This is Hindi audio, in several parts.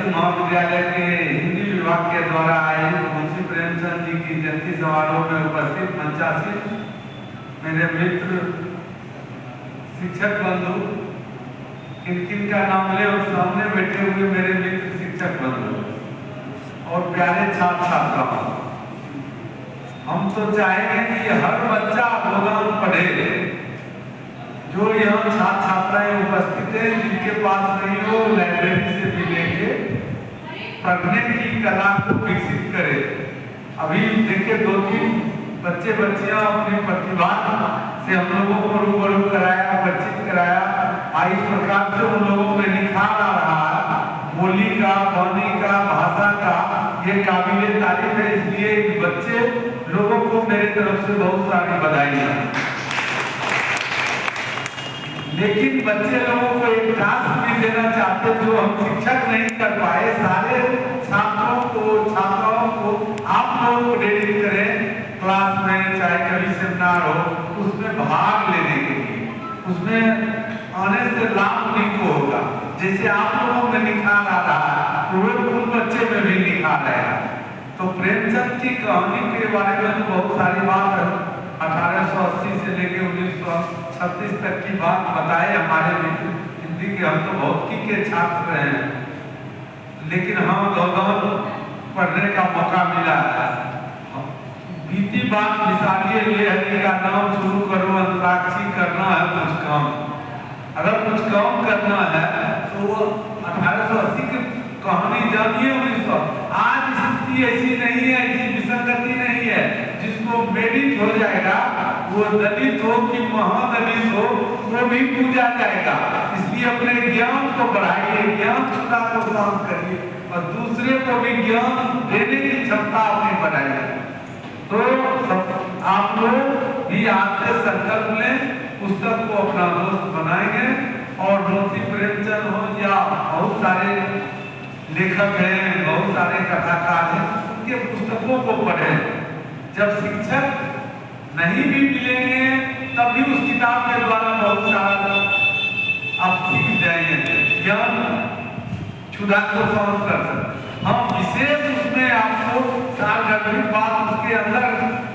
सिंह महाविद्यालय के हिंदी विभाग के द्वारा आयोजित मुंशी प्रेमचंद जी की जयंती समारोह में उपस्थित मंचासीन मेरे मित्र शिक्षक बंधु, किन का नाम ले और सामने बैठे हुए मेरे मित्र शिक्षक बंधु और प्यारे छात्र छात्राओं, हम तो चाहेंगे कि हर बच्चा गोदान पढ़े। जो यहाँ छात्र छात्राएं उपस्थित हैं जिनके पास नहीं हो, लाइब्रेरी से भी लेके पढ़ने की कला को विकसित करे। अभी देखिए 2-3 बच्चे बच्चियां अपनी प्रतिभा से हम लोगों को रूबरू कराया, परिचित कराया। इस प्रकार से उन लोगों में निखार आ रहा है बोली का, ध्वनि का, भाषा का, ये काबिले तारीफ है। इसलिए बच्चे लोगों को मेरी तरफ से बहुत सारी बधाइयां। लेकिन बच्चे लोगों को एक टास्क भी देना चाहते जो हम शिक्षक नहीं कर पाए। सारे छात्राओं को आप लोग प्रेरित करें क्लास में, चाहे कभी सेमिनार हो, उसमें भाग लेने के लिए। उसमें आने से लाभ उनको होगा। जैसे आप लोगों में निखार आ रहा है, उन बच्चे में भी निखार आएगा। तो प्रेमचंद की कहानी के बारे में तो बहुत सारी बात है। 1880 से लेकर 1936 तक की बात बताए हमारे मित्र हिंदी के। हम तो भौतिकी के छात्र हैं, लेकिन हम गोदान पढ़ने का मौका मिला है। बीती बात मिसालिए ये है का नाम शुरू करो, अंतराक्षी करना है कुछ काम। अगर कुछ काम करना है तो 1880 की कहानी जानिए। 1900 आज स्थिति ऐसी नहीं है, ऐसी विसंगति नहीं है। जिसको मेरिट हो जाएगा, वो दलित हो कि महादलित हो, वो भी पूजा जाएगा। इसलिए अपने ज्ञान को बढ़ाइए, ज्ञान क्षमता को शांत करिए और दूसरे को भी ज्ञान देने की क्षमता अपनी बढ़ाइए। तो आप लोग भी आज से संकल्प लें, पुस्तक को अपना दोस्त बनाएंगे। और मुंशी प्रेमचंद हो या बहुत सारे लेखक हैं, बहुत सारे कथाकार हैं, उनके पुस्तकों को पढ़ें। जब शिक्षक नहीं भी मिलेंगे तब भी उस किताब के द्वारा बहुत सारा आप सीख जाएंगे, ज्ञान क्षुधा को शांत कर सकते। हम विशेष उसमें आपको सार्वजनिक बात उसके अंदर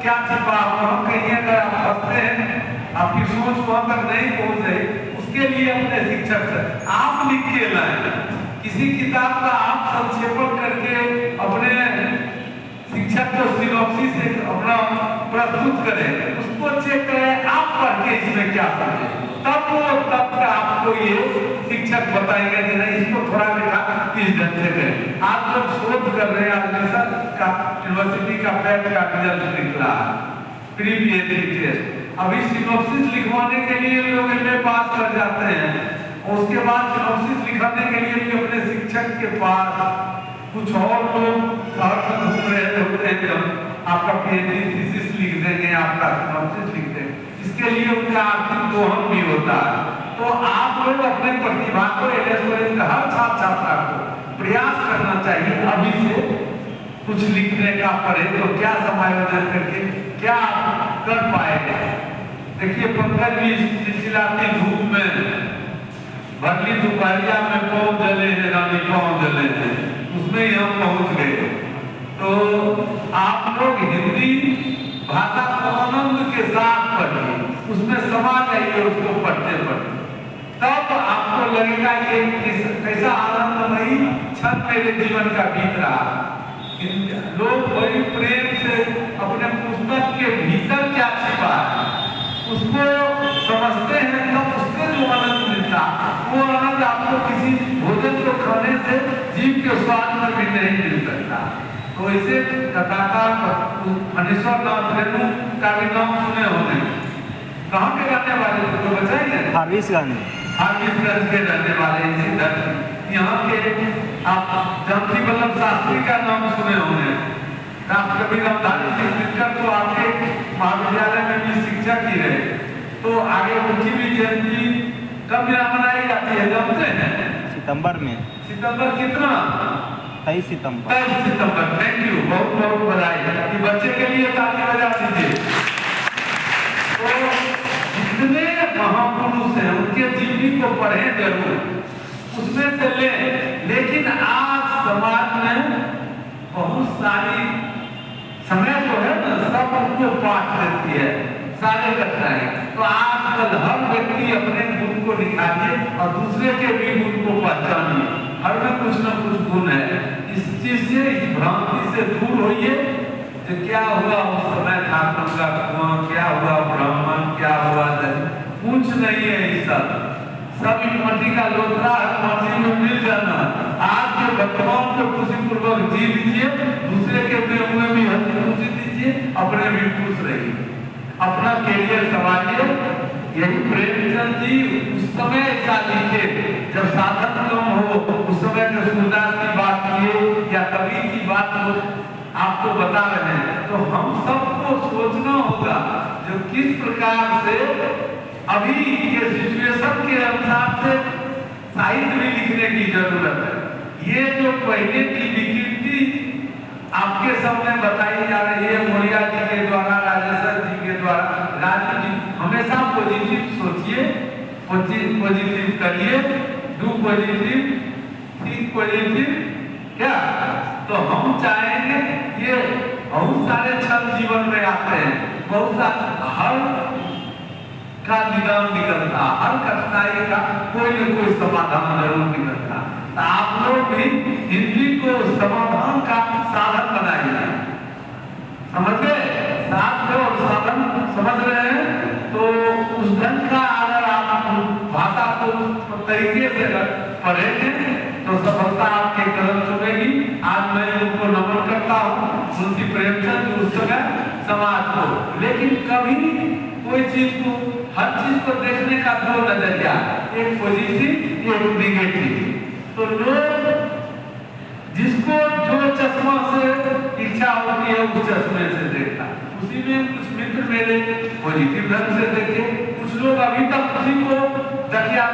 क्या छिपा, हम कहीं अगर आप फंसते हैं, आपकी सोच वहां तक नहीं पहुंच रही, उसके लिए अपने शिक्षक से आप लिख के लाएं। किसी किताब का आप संक्षेपण करके अपने शिक्षक को सिनॉप्सिस से अपना प्रस्तुत करें, उसको चेक करें, आप पढ़ के इसमें क्या समझे, तब आपको ये शिक्षक बताएंगे कि नहीं इसको थोड़ा लिखा किस ढंग से करें। आप लोग शोध कर रहे हैं, एडमिशन का यूनिवर्सिटी का पैट का रिजल्ट निकला, प्री पीएचडी टेस्ट। अभी सिनॉप्सिस लिखवाने के लिए लोग एमए पास कर जाते हैं, और उसके बाद सिनॉप्सिस लिखवाने के लिए भी अपने शिक्षक के पास कुछ और लोग शहर में घूम रहे होते हैं। जब आपका पीएचडी थीसिस लिख देंगे, आपका सिनॉप्सिस लिख देंगे, इसके लिए उनका आर्थिक दोहन भी होता है। तो आप लोग अपने प्रतिभा को हर छात्र छात्रा को प्रयास करना चाहिए अभी से कुछ लिखने का। पढ़े तो क्या समायोजन करके क्या कर पाएगा। देखिए 15-20 चिलचिलाती धूप में भरली दोपहरिया में पाँव जले हैं, रानी पाँव जले हैं, उसमें हम पहुंच गए। तो आप लोग हिंदी भाषा को आनंद के साथ पढ़िए, उसमें समा जाइए उसको पढ़ते पढ़ते, तब आपको लगेगा ये कैसा आनंदमयी क्षण मेरे जीवन का बीत रहा। लोग बड़ी प्रेम से अपने पुस्तक के भीतर क्या छिपा है उसको समझते हैं, तब उससे जो आनंद मिलता वो आनंद आपको किसी भोजन को खाने से जीव के स्वाद में भी नहीं मिल सकता। तो इसे कथाकार फणीश्वर नाथ रेणु का भी नाम सुने होंगे। कहाँ के रहने वाले थे तो बताइए। हारविसगंज के रहने वाले इसी धरती यहाँ के। आप जानकी वल्लभ शास्त्री का नाम सुने होंगे। राष्ट्रकवि रामधारी सिंह दिनकर तो आपके महाविद्यालय में भी शिक्षक ही रहे। तो आगे उनकी भी जयंती कब मनाई जाती है जानते हैं? सितंबर में। सितंबर कितना? 23 सितंबर। 23 सितंबर। थैंक यू, बहुत बहुत बधाई। कि बच्चे के लिए ताली बजा दीजिए। तो जितने महापुरुष हैं उनके जीवनी को पढ़ें जरूर, उसमें से लें। लेकिन आज सारी समय जो है ना सब उनको पाठ देती है, सारे कठिनाई। तो आजकल हर व्यक्ति अपने गुण को निखारिए और दूसरे के भी गुण को पहचानिए। हर में कुछ न कुछ गुण है। इस चीज से, इस भ्रांति से दूर होइए कि क्या हुआ उस समय ठाकुर का कुआं, क्या हुआ ब्राह्मण, क्या हुआ कुछ नहीं है। ये सब मट्टी का लोथरा है, मट्टी में मिल जाना। आज के वर्तमान को खुशीपूर्वक जी लीजिए, दूसरे के में भी हंसी खुशी दीजिए, अपने भी खुश रहिए, अपना कैरियर संभालिए। यही प्रेमचंद जी उस समय ऐसा लिखे जब साधन कम हो, उस समय जो सूरदास की बात किए या कबीर की बात हो आपको बता रहे हैं। तो हम सबको सोचना होगा जो किस प्रकार से अभी ये सिचुएशन के अनुसार से साहित्य भी लिखने की जरूरत है। ये जो पहले की विकृति आपके सामने बताई जा रही है मोरिया जी के द्वारा, राजेश्वर जी के द्वारा, राजू जी हमेशा पॉजिटिव सोचिए, पॉजिटिव करिए, डू पॉजिटिव, थिंक पॉजिटिव। क्या तो हम चाहेंगे, ये बहुत सारे छल जीवन में आते हैं, बहुत सारे हर का निदान निकलता, हर कठिनाई का कोई न कोई समाधान जरूर निकलता। तो आप लोग भी हिंदी को समाधान का साधन बनाइए। समझ गए? साध्य और साधन समझ रहे हैं? तो उस ढंग का अगर आप भाषा को तरीके से पढ़ेंगे तो सफलता आपके कदम चुमेगी। आज मैं उनको नमन करता हूँ, मुंशी प्रेमचंद उस समय समाज को। लेकिन कभी कोई चीज को, हर चीज को देखने का दो नजरिया, एक पॉजिटिव एक निगेटिव। तो लोग जिसको जो चश्मा से इच्छा होती है उस चश्मे से देखता। उसी में कुछ मित्र मेरे पॉजिटिव ढंग से देखे, कुछ लोग अभी तक उसी को